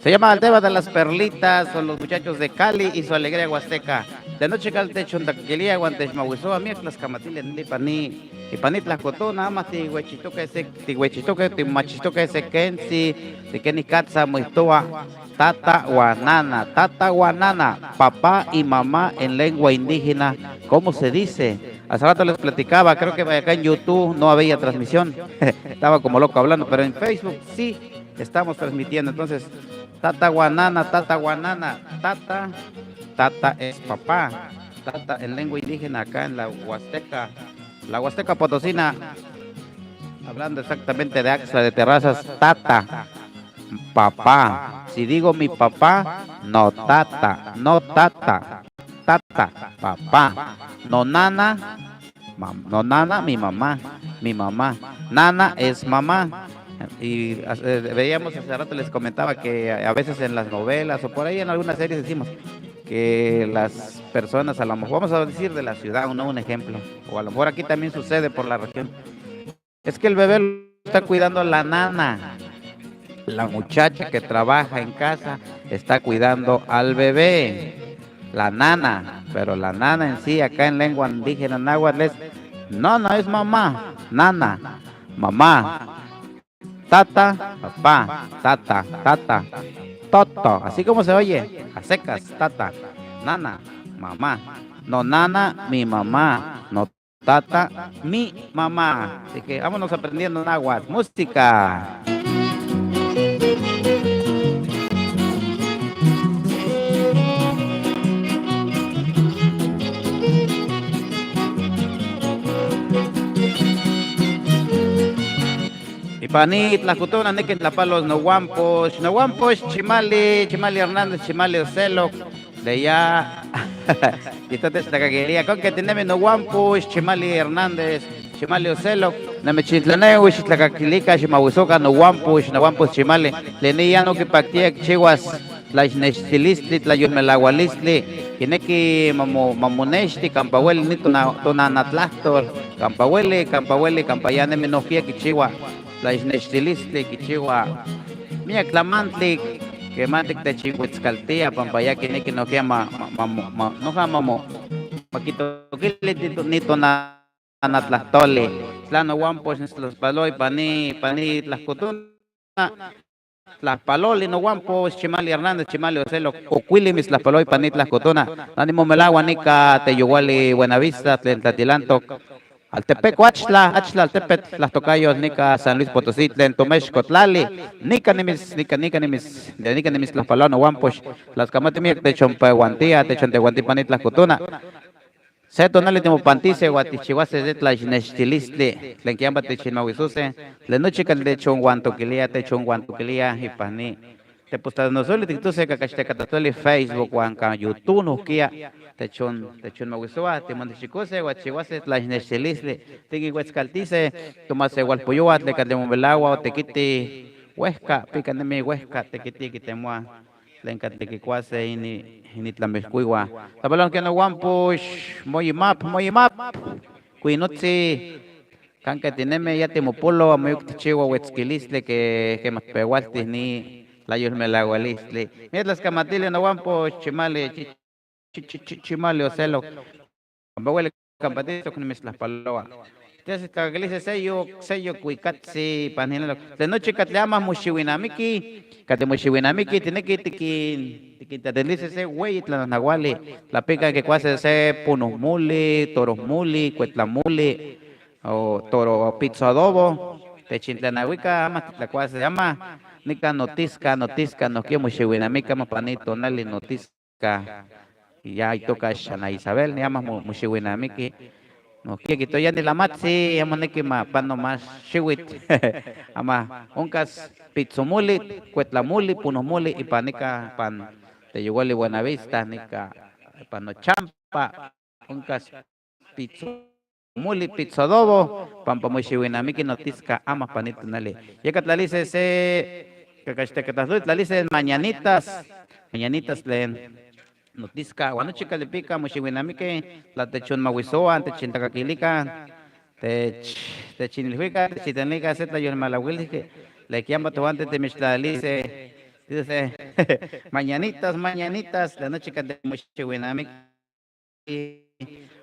Se llama el tema de las perlitas, son los muchachos de Cali y su alegría huasteca. De noche cal techo en taquería, guantes mahuizó, a mí las camatiles ni paní, y panit las cotó, nada más ti huechitoca ese, ti huechitoca, ti machitoca ese kensi, ti keni katsa muistoa, tata guanana, papá y mamá en lengua indígena, ¿cómo se dice? Hace rato les platicaba, creo que acá en YouTube no había transmisión, estaba como loco hablando, pero en Facebook sí estamos transmitiendo, entonces, tata guanana, tata es papá, tata en lengua indígena acá en la Huasteca Potosina, hablando exactamente de Axla de Terrazas, tata, papá. Si digo mi papá, no tata, papá. No nana, no nana, mi mamá. Nana es mamá. Y veíamos hace rato, les comentaba que a veces en las novelas o por ahí en algunas series decimos que las personas, a lo mejor vamos a decir de la ciudad, no un ejemplo, o a lo mejor aquí también sucede por la región, es que el bebé lo está cuidando la nana, la muchacha que trabaja en casa está cuidando al bebé, la nana, pero la nana en sí acá en lengua indígena náhuatl es no es mamá, nana, mamá. Tata, papá, tata, toto, así como se oye, a secas, tata, nana, mamá, no nana, mi mamá, no tata, mi mamá. Así que vámonos aprendiendo náhuatl, música. Ipanit, la cutona, neque tlapalos, no guampos, Chimali Hernández, Chimali Ocelo, de allá, y entonces la caguería, con que tenemos no guampos, Chimali Hernández, Chimali Ocelo, na me chitlaneo, Chitlacacilica, Chimahuizoca, no guampos, Chimali, lenía no que pactia, chihuas, la isnestilistli, la yulmelagualistli, y neque mamonesti, campahuel, ni tona natlactor, campahuele, campayane menofía que chihuahua. La isnestilistli kichiwa miak tlamantli que mantik te chihuitzcaltia pampaya que neki no llama no jamamo maquito nito na natlastole tlano guampos los paloy pani las cotuna las paloli no guampos Chimali Hernández Chimali Ocelo ocuilimis las paloy panit las cotuna ánimo melagua nica te yuguali Buenavista tlentatilanto Altepec, Achla, Altepec, las tocayos, Nica, San Luis Potosí, Tomex, Cotlali, Nica Nimis, las Palano, Wamposh, las Camatimic, de Chompeguantía, de Chonteguantipanit, las Cotuna, Seto, Nalitimo Pantice, Guatichihuase, de Tlaxnestilistli, Tlenquiamba, Techinmahuizuse, Lenuchical de Chonguantoquilia, Techonguantoquilia, y Pani. Te postas no solo te tuse que Facebook, Juanca, YouTube, Nokia, techon maguisua, te mande chicose, guachihuase, tlaxnexelisle, tiki huescaltice, tomase gualpoyoa, te candemo belagua, te quite huesca, picandeme huesca, te quite quitemua, lenca te quicuase, ini tlamescuigua. Tabalón que no guampush, moyimap, cuinutzi, canca teneme ya temopolo, amoyuk tichiwa huesquilisle, que más pegualtis ni. La yulmelagualisli. Mira las camatiles no guampo chimale ocelo. Ambahuele campatito con mis las paloa. Entonces, kagalice sello cuicatsi, panela. De noche catleamas mushiwinamiki, cate mushiwinamiki, tiene que te delice ese güey, la nahuali, la pica que cuase ese punos muli, toros muli, cuetla muli, o toro pizza adobo, te chintlanahuica, ama la cuase se llama, nica notisca, no quiero mushiwinamika, mapanito, nali notisca, y ya ahí toca Shana Isabel, ni ama mushiwinamiki. No, kito yan nila matsi, amo na kima pano mas shiwit. Ama, ungkas pizzomuli, cuetlamuli, punomuli, ipanika pan Teyuguali Buenavista, nika pano champa, ungkas pizzomuli, pizzadobo, pampamuishiwinamiki notisca, ama panito nali. Yakat lalice se, kakashtekatasluit, lalice mañanitas len. Notisca, guano chica le pica, mushiwinamike, la techun mawisoa, techin takakilika, te chinilfica, te chitenlica, etla yon malawilike, le quiamba tu antes te dice, mañanitas, la noche que te mushiwinamike,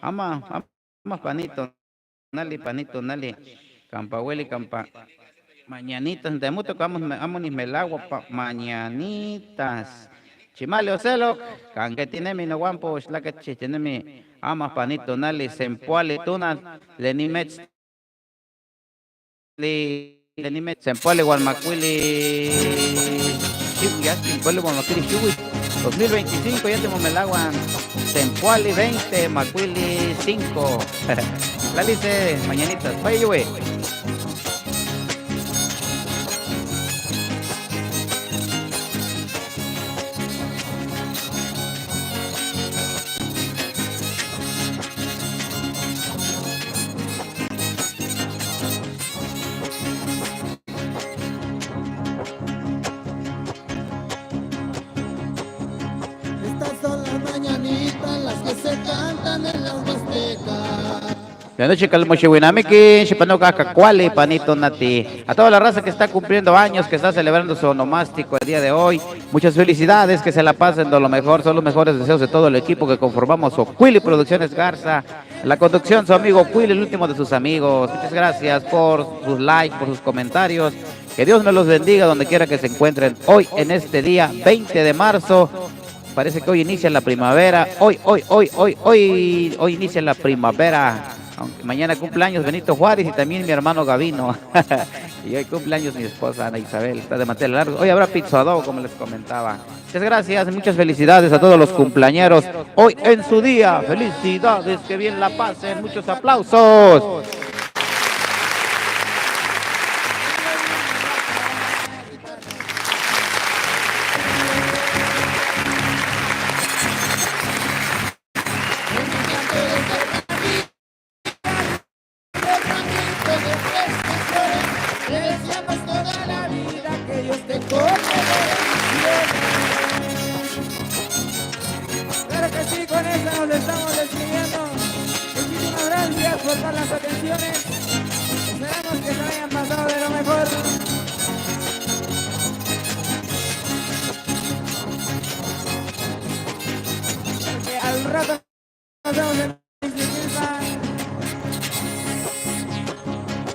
ama panito, nali, campa, mañanitas, de mucho que amo ni melagua, mañanitas. Chimale Ocelo, canquetinemi no guampo, shlaquechitinemi, ama panito nali, sempuale tunal, lenimets, sempuale gualmacuili, ya, sempuale gualmacuili, 2025, ya tenemos el agua, sempuale 20, macuili 5, la dice mañanitas, vaya güey. La noche calmochiwinamiki, chipanoca cacuali, panito nati. A toda la raza que está cumpliendo años, que está celebrando su onomástico el día de hoy, muchas felicidades, que se la pasen de lo mejor, son los mejores deseos de todo el equipo que conformamos Oquili Producciones Garza. La conducción, su amigo Oquili, el último de sus amigos. Muchas gracias por sus likes, por sus comentarios. Que Dios me los bendiga donde quiera que se encuentren hoy en este día 20 de marzo. Parece que hoy inicia la primavera. Hoy inicia la primavera. Aunque mañana cumpleaños Benito Juárez y también mi hermano Gavino. Y hoy cumpleaños mi esposa Ana Isabel, está de mantener largo. Hoy habrá pizza adobo, como les comentaba. Muchas gracias, muchas felicidades a todos los cumpleañeros. Hoy en su día, felicidades, que bien la pasen, muchos aplausos.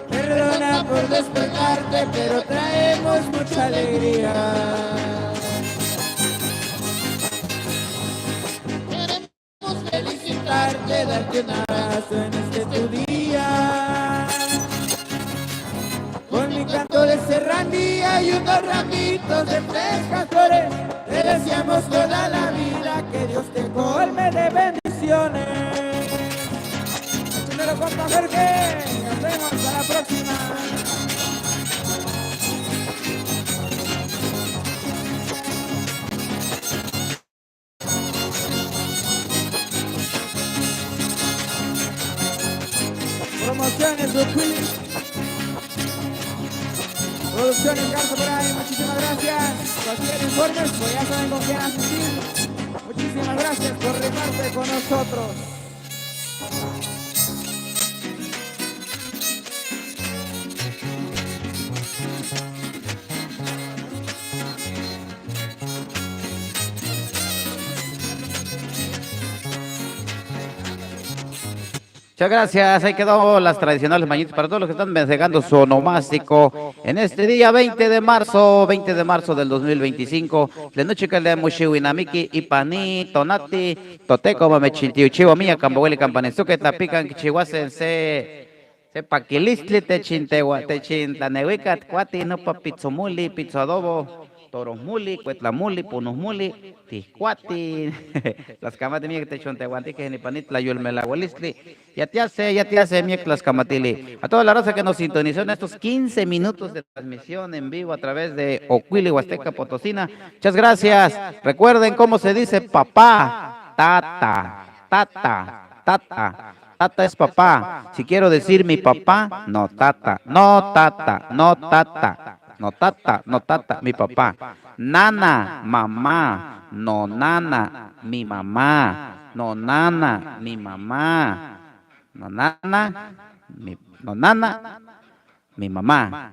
Perdona por despertarte, pero traemos mucha alegría. Queremos felicitarte, darte un abrazo en este tu día. Con mi canto de serranía y unos ramitos de frescas flores, te deseamos toda la vida, que Dios te colme de bendiciones. Primero compa Jorge, nos vemos hasta la próxima. Promociones Oquili, Producciones Garza por ahí, muchísimas gracias. Cualquier informes, pues ya saben con quién asistir. Muchísimas gracias por rifarte con nosotros. Muchas gracias, ahí quedó las tradicionales mañanitas para todos los que están festejando su onomástico en este día 20 de marzo del 2025. La noche que le Mushiwinamiki, Ipani, Tonati, Toteco, Mamechintiu, Chihuamilla, Cambohueli, Campanezuque, Tapican, Chihuahua, se paquilistli, Techintanehuicat, Cuati, no papitzomuli, pizzadobo. Toromuli, Cuetlamuli, Punosmuli, Tiscuati, las camas de mi Techontehuanti, que ni panitla, Yulmelahuelistli, ya te hace, las camatili. A toda la raza que nos sintonizó en estos 15 minutos de transmisión en vivo a través de Ocuili, Huasteca, Potosina. Muchas gracias. Recuerden cómo se dice papá, tata, tata, tata. Tata es papá. Si quiero decir mi papá, no tata, no tata, no tata. No tata, no tata, mi papá. Nana, mamá. No nana, mi mamá. No nana, mi mamá. No nana, no nana, mi mamá.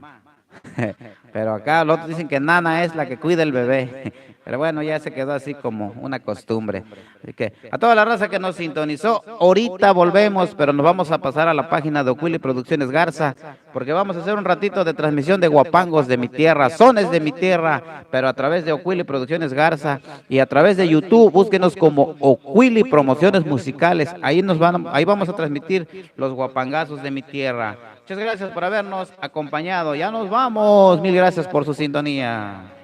Pero acá los otros dicen que nana es la que cuida el bebé. Pero bueno, ya se quedó así como una costumbre. Así que a toda la raza que nos sintonizó, ahorita volvemos, pero nos vamos a pasar a la página de Ocuili Producciones Garza, porque vamos a hacer un ratito de transmisión de guapangos de mi tierra, sones de mi tierra, pero a través de Ocuili Producciones Garza y a través de YouTube, búsquenos como Ocuili Promociones Musicales. Ahí vamos a transmitir los guapangazos de mi tierra. Muchas gracias por habernos acompañado. Ya nos vamos. Mil gracias por su sintonía.